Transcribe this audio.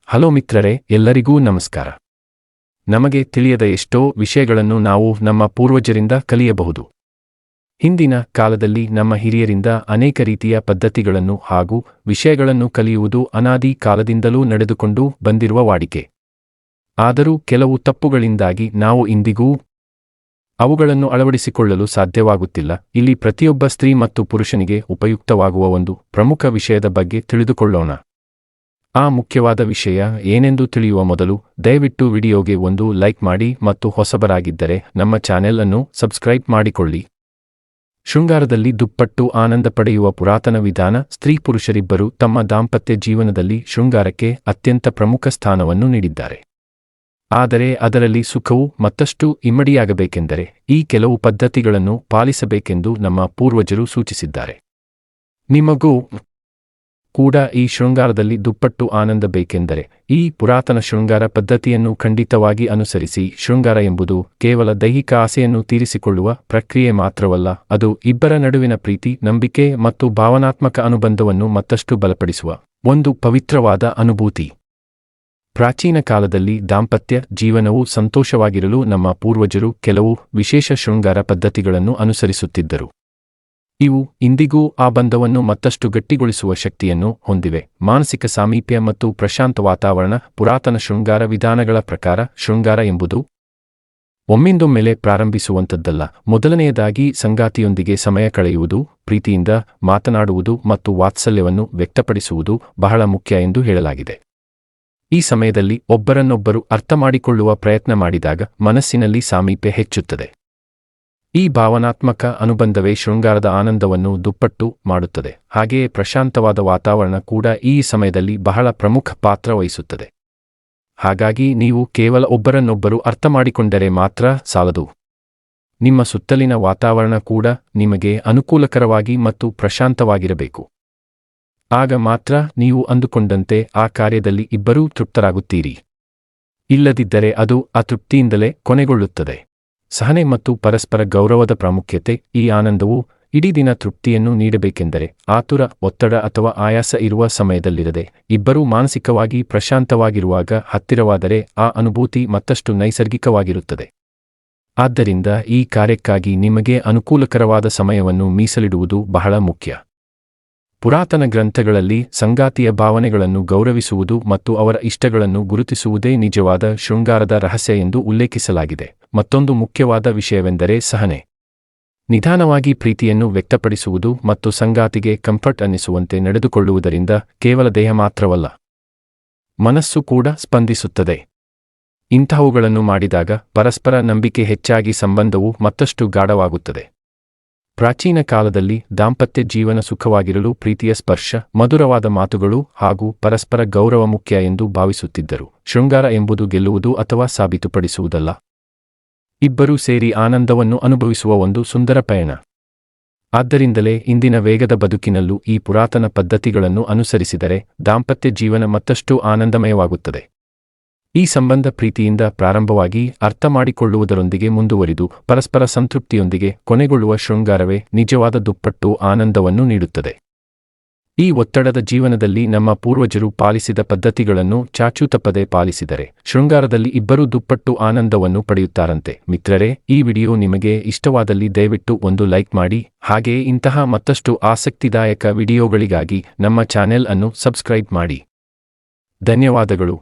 Hello ಮಿತ್ರರೇ, ಎಲ್ಲರಿಗೂ ನಮಸ್ಕಾರ. ನಮಗೆ ತಿಳಿಯದ ಎಷ್ಟೋ ವಿಷಯಗಳನ್ನು ನಾವು ನಮ್ಮ ಪೂರ್ವಜರಿಂದ ಕಲಿಯಬಹುದು. ಹಿಂದಿನ ಕಾಲದಲ್ಲಿ ನಮ್ಮ ಹಿರಿಯರಿಂದ ಅನೇಕ ರೀತಿಯ ಪದ್ಧತಿಗಳನ್ನು ಹಾಗೂ ವಿಷಯಗಳನ್ನು ಕಲಿಯುವುದು ಅನಾದಿ ಕಾಲದಿಂದಲೂ ನಡೆದುಕೊಂಡು ಬಂದಿರುವ ವಾಡಿಕೆ. ಆದರೂ ಕೆಲವು ತಪ್ಪುಗಳಿಂದಾಗಿ ನಾವು ಇಂದಿಗೂ ಅವುಗಳನ್ನು ಅಳವಡಿಸಿಕೊಳ್ಳಲು ಸಾಧ್ಯವಾಗುತ್ತಿಲ್ಲ. ಇಲ್ಲಿ ಪ್ರತಿಯೊಬ್ಬ ಸ್ತ್ರೀ ಮತ್ತು ಪುರುಷನಿಗೆ ಉಪಯುಕ್ತವಾಗುವ ಒಂದು ಪ್ರಮುಖ ವಿಷಯದ ಬಗ್ಗೆ ತಿಳಿದುಕೊಳ್ಳೋಣ. ಆ ಮುಖ್ಯವಾದ ವಿಷಯ ಏನೆಂದು ತಿಳಿಯುವ ಮೊದಲು ದಯವಿಟ್ಟು ವಿಡಿಯೋಗೆ ಒಂದು ಲೈಕ್ ಮಾಡಿ ಮತ್ತು ಹೊಸಬರಾಗಿದ್ದರೆ ನಮ್ಮ ಚಾನೆಲ್ ಅನ್ನು ಸಬ್ಸ್ಕ್ರೈಬ್ ಮಾಡಿಕೊಳ್ಳಿ. ಶೃಂಗಾರದಲ್ಲಿ ದುಪ್ಪಟ್ಟು ಆನಂದ ಪಡೆಯುವ ಪುರಾತನ ವಿಧಾನ. ಸ್ತ್ರೀ ಪುರುಷರಿಬ್ಬರು ತಮ್ಮ ದಾಂಪತ್ಯ ಜೀವನದಲ್ಲಿ ಶೃಂಗಾರಕ್ಕೆ ಅತ್ಯಂತ ಪ್ರಮುಖ ಸ್ಥಾನವನ್ನು ನೀಡಿದ್ದಾರೆ. ಆದರೆ ಅದರಲ್ಲಿ ಸುಖವು ಮತ್ತಷ್ಟು ಇಮ್ಮಡಿಯಾಗಬೇಕೆಂದರೆ ಈ ಕೆಲವು ಪದ್ಧತಿಗಳನ್ನು ಪಾಲಿಸಬೇಕೆಂದು ನಮ್ಮ ಪೂರ್ವಜರು ಸೂಚಿಸಿದ್ದಾರೆ. ನಿಮಗೂ ಕೂಡ ಈ ಶೃಂಗಾರದಲ್ಲಿ ದುಪ್ಪಟ್ಟು ಆನಂದ ಬೇಕೆಂದರೆ ಈ ಪುರಾತನ ಶೃಂಗಾರ ಪದ್ಧತಿಯನ್ನು ಖಂಡಿತವಾಗಿ ಅನುಸರಿಸಿ. ಶೃಂಗಾರ ಎಂಬುದು ಕೇವಲ ದೈಹಿಕ ಆಸೆಯನ್ನು ತೀರಿಸಿಕೊಳ್ಳುವ ಪ್ರಕ್ರಿಯೆ ಮಾತ್ರವಲ್ಲ, ಅದು ಇಬ್ಬರ ನಡುವಿನ ಪ್ರೀತಿ, ನಂಬಿಕೆ ಮತ್ತು ಭಾವನಾತ್ಮಕ ಅನುಬಂಧವನ್ನು ಮತ್ತಷ್ಟು ಬಲಪಡಿಸುವ ಒಂದು ಪವಿತ್ರವಾದ ಅನುಭೂತಿ. ಪ್ರಾಚೀನ ಕಾಲದಲ್ಲಿ ದಾಂಪತ್ಯ ಜೀವನವು ಸಂತೋಷವಾಗಿರಲು ನಮ್ಮ ಪೂರ್ವಜರು ಕೆಲವು ವಿಶೇಷ ಶೃಂಗಾರ ಪದ್ಧತಿಗಳನ್ನು ಅನುಸರಿಸುತ್ತಿದ್ದರು. ಇವು ಇಂದಿಗೂ ಆ ಬಂಧವನ್ನು ಮತ್ತಷ್ಟು ಗಟ್ಟಿಗೊಳಿಸುವ ಶಕ್ತಿಯನ್ನು ಹೊಂದಿವೆ. ಮಾನಸಿಕ ಸಾಮೀಪ್ಯ ಮತ್ತು ಪ್ರಶಾಂತ ವಾತಾವರಣ. ಪುರಾತನ ಶೃಂಗಾರ ವಿಧಾನಗಳ ಪ್ರಕಾರ ಶೃಂಗಾರ ಎಂಬುದು ಒಮ್ಮಿಂದೊಮ್ಮೆಲೆ ಪ್ರಾರಂಭಿಸುವಂಥದ್ದಲ್ಲ. ಮೊದಲನೆಯದಾಗಿ ಸಂಗಾತಿಯೊಂದಿಗೆ ಸಮಯ ಕಳೆಯುವುದು, ಪ್ರೀತಿಯಿಂದ ಮಾತನಾಡುವುದು ಮತ್ತು ವಾತ್ಸಲ್ಯವನ್ನು ವ್ಯಕ್ತಪಡಿಸುವುದು ಬಹಳ ಮುಖ್ಯ ಎಂದು ಹೇಳಲಾಗಿದೆ. ಈ ಸಮಯದಲ್ಲಿ ಒಬ್ಬರನ್ನೊಬ್ಬರು ಅರ್ಥಮಾಡಿಕೊಳ್ಳುವ ಪ್ರಯತ್ನ ಮಾಡಿದಾಗ ಮನಸ್ಸಿನಲ್ಲಿ ಸಾಮೀಪ್ಯ ಹೆಚ್ಚುತ್ತದೆ. ಈ ಭಾವನಾತ್ಮಕ ಅನುಬಂಧವೇ ಶೃಂಗಾರದ ಆನಂದವನ್ನು ದುಪ್ಪಟ್ಟು ಮಾಡುತ್ತದೆ. ಹಾಗೆಯೇ ಪ್ರಶಾಂತವಾದ ವಾತಾವರಣ ಕೂಡ ಈ ಸಮಯದಲ್ಲಿ ಬಹಳ ಪ್ರಮುಖ ಪಾತ್ರ ವಹಿಸುತ್ತದೆ. ಹಾಗಾಗಿ ನೀವು ಕೇವಲ ಒಬ್ಬರನ್ನೊಬ್ಬರು ಅರ್ಥಮಾಡಿಕೊಂಡರೆ ಮಾತ್ರ ಸಾಲದು. ನಿಮ್ಮ ಸುತ್ತಲಿನ ವಾತಾವರಣ ಕೂಡ ನಿಮಗೆ ಅನುಕೂಲಕರವಾಗಿ ಮತ್ತು ಪ್ರಶಾಂತವಾಗಿರಬೇಕು. ಆಗ ಮಾತ್ರ ನೀವು ಅಂದುಕೊಂಡಂತೆ ಆ ಕಾರ್ಯದಲ್ಲಿ ಇಬ್ಬರೂ ತೃಪ್ತರಾಗುತ್ತೀರಿ. ಇಲ್ಲದಿದ್ದರೆ ಅದು ಅತೃಪ್ತಿಯಿಂದಲೇ ಕೊನೆಗೊಳ್ಳುತ್ತದೆ. ಸಹನೆ ಮತ್ತು ಪರಸ್ಪರ ಗೌರವದ ಪ್ರಾಮುಖ್ಯತೆ. ಈ ಆನಂದವು ಇಡೀ ದಿನ ತೃಪ್ತಿಯನ್ನು ನೀಡಬೇಕೆಂದರೆ ಆತುರ, ಒತ್ತಡ ಅಥವಾ ಆಯಾಸ ಇರುವ ಸಮಯದಲ್ಲಿರದೆ ಇಬ್ಬರೂ ಮಾನಸಿಕವಾಗಿ ಪ್ರಶಾಂತವಾಗಿರುವಾಗ ಹತ್ತಿರವಾದರೆ ಆ ಅನುಭೂತಿ ಮತ್ತಷ್ಟು ನೈಸರ್ಗಿಕವಾಗಿರುತ್ತದೆ. ಆದ್ದರಿಂದ ಈ ಕಾರ್ಯಕ್ಕಾಗಿ ನಿಮಗೆ ಅನುಕೂಲಕರವಾದ ಸಮಯವನ್ನು ಮೀಸಲಿಡುವುದು ಬಹಳ ಮುಖ್ಯ. ಪುರಾತನ ಗ್ರಂಥಗಳಲ್ಲಿ ಸಂಗಾತಿಯ ಭಾವನೆಗಳನ್ನು ಗೌರವಿಸುವುದು ಮತ್ತು ಅವರ ಇಷ್ಟಗಳನ್ನು ಗುರುತಿಸುವುದೇ ನಿಜವಾದ ಶೃಂಗಾರದ ರಹಸ್ಯ ಎಂದು ಉಲ್ಲೇಖಿಸಲಾಗಿದೆ. ಮತ್ತೊಂದು ಮುಖ್ಯವಾದ ವಿಷಯವೆಂದರೆ ಸಹನೆ. ನಿಧಾನವಾಗಿ ಪ್ರೀತಿಯನ್ನು ವ್ಯಕ್ತಪಡಿಸುವುದು ಮತ್ತು ಸಂಗಾತಿಗೆ ಕಂಫರ್ಟ್ ಅನ್ನಿಸುವಂತೆ ನಡೆದುಕೊಳ್ಳುವುದರಿಂದ ಕೇವಲ ದೇಹ ಮಾತ್ರವಲ್ಲ, ಮನಸ್ಸು ಕೂಡ ಸ್ಪಂದಿಸುತ್ತದೆ. ಇಂತಹವುಗಳನ್ನು ಮಾಡಿದಾಗ ಪರಸ್ಪರ ನಂಬಿಕೆ ಹೆಚ್ಚಾಗಿ ಸಂಬಂಧವು ಮತ್ತಷ್ಟು ಗಾಢವಾಗುತ್ತದೆ. ಪ್ರಾಚೀನ ಕಾಲದಲ್ಲಿ ದಾಂಪತ್ಯ ಜೀವನ ಸುಖವಾಗಿರಲು ಪ್ರೀತಿಯ ಸ್ಪರ್ಶ, ಮಧುರವಾದ ಮಾತುಗಳು ಹಾಗೂ ಪರಸ್ಪರ ಗೌರವ ಮುಖ್ಯ ಎಂದು ಭಾವಿಸುತ್ತಿದ್ದರು. ಶೃಂಗಾರ ಎಂಬುದು ಗೆಲ್ಲುವುದು ಅಥವಾ ಸಾಬೀತುಪಡಿಸುವುದಲ್ಲ, ಇಬ್ಬರೂ ಸೇರಿ ಆನಂದವನ್ನು ಅನುಭವಿಸುವ ಒಂದು ಸುಂದರ ಪಯಣ. ಆದ್ದರಿಂದಲೇ ಇಂದಿನ ವೇಗದ ಬದುಕಿನಲ್ಲೂ ಈ ಪುರಾತನ ಪದ್ಧತಿಗಳನ್ನು ಅನುಸರಿಸಿದರೆ ದಾಂಪತ್ಯ ಜೀವನ ಮತ್ತಷ್ಟು ಆನಂದಮಯವಾಗುತ್ತದೆ. ಈ ಸಂಬಂಧ ಪ್ರೀತಿಯಿಂದ ಪ್ರಾರಂಭವಾಗಿ ಅರ್ಥಮಾಡಿಕೊಳ್ಳುವುದರೊಂದಿಗೆ ಮುಂದುವರಿದು ಪರಸ್ಪರ ಸಂತೃಪ್ತಿಯೊಂದಿಗೆ ಕೊನೆಗೊಳ್ಳುವ ಶೃಂಗಾರವೇ ನಿಜವಾದ ದುಪ್ಪಟ್ಟು ಆನಂದವನ್ನು ನೀಡುತ್ತದೆ. ಈ ಒತ್ತಡದ ಜೀವನದಲ್ಲಿ ನಮ್ಮ ಪೂರ್ವಜರು ಪಾಲಿಸಿದ ಪದ್ಧತಿಗಳನ್ನು ಚಾಚೂ ತಪ್ಪದೆ ಪಾಲಿಸಿದರೆ ಶೃಂಗಾರದಲ್ಲಿ ಇಬ್ಬರೂ ದುಪ್ಪಟ್ಟು ಆನಂದವನ್ನು ಪಡೆಯುತ್ತಾರಂತೆ. ಮಿತ್ರರೇ, ಈ ವಿಡಿಯೋ ನಿಮಗೆ ಇಷ್ಟವಾದಲ್ಲಿ ದಯವಿಟ್ಟು ಒಂದು ಲೈಕ್ ಮಾಡಿ. ಹಾಗೆಯೇ ಇಂತಹ ಮತ್ತಷ್ಟು ಆಸಕ್ತಿದಾಯಕ ವಿಡಿಯೋಗಳಿಗಾಗಿ ನಮ್ಮ ಚಾನೆಲ್ ಅನ್ನು ಸಬ್ಸ್ಕ್ರೈಬ್ ಮಾಡಿ. ಧನ್ಯವಾದಗಳು.